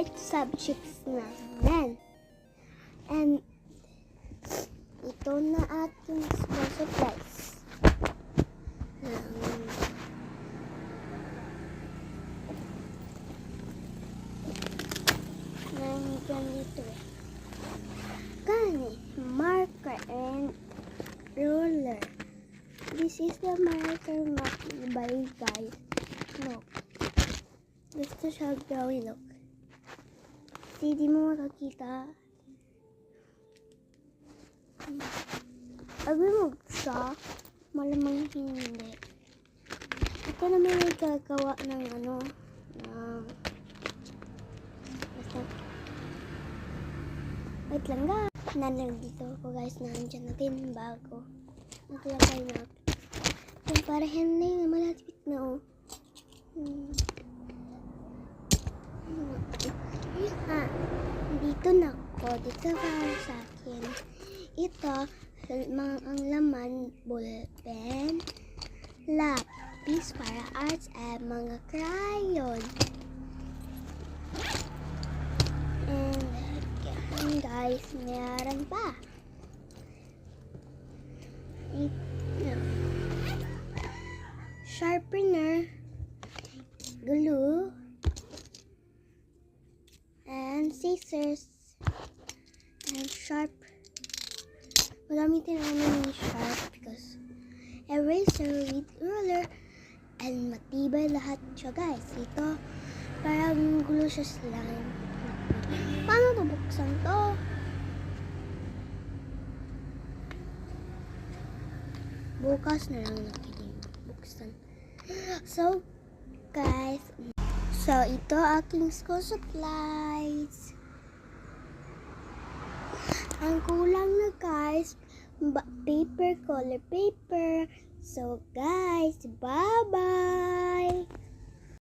art subjects namin. And ito na ating school supplies. Ganito marker and ruler. This is the marker by guys. Look. Gusto siya gawin, look. See, di mo makakita. Sabi mo siya, malamang hindi. Ito naman ay gagawa ng wait lang guys. Nandito ako guys, nandiyan natin bago. Naglagay na. Yung para hindi na malapit na dito na ako. Dito para sa akin. Ito, ang laman, ballpen, lapis para arts, at mga crayon. And guys, meron pa. Sharpener, glue, and scissors, and sharp. Magamitin namin yung sharp because eraser with ruler, and matibay lahat siya guys. Ito, parang glue siya slime. Paano ito buksan to? Bukas na lang natin buksan. So, guys. So, ito aking school supplies. Ang kulang na guys, paper, color paper. So, guys, bye-bye!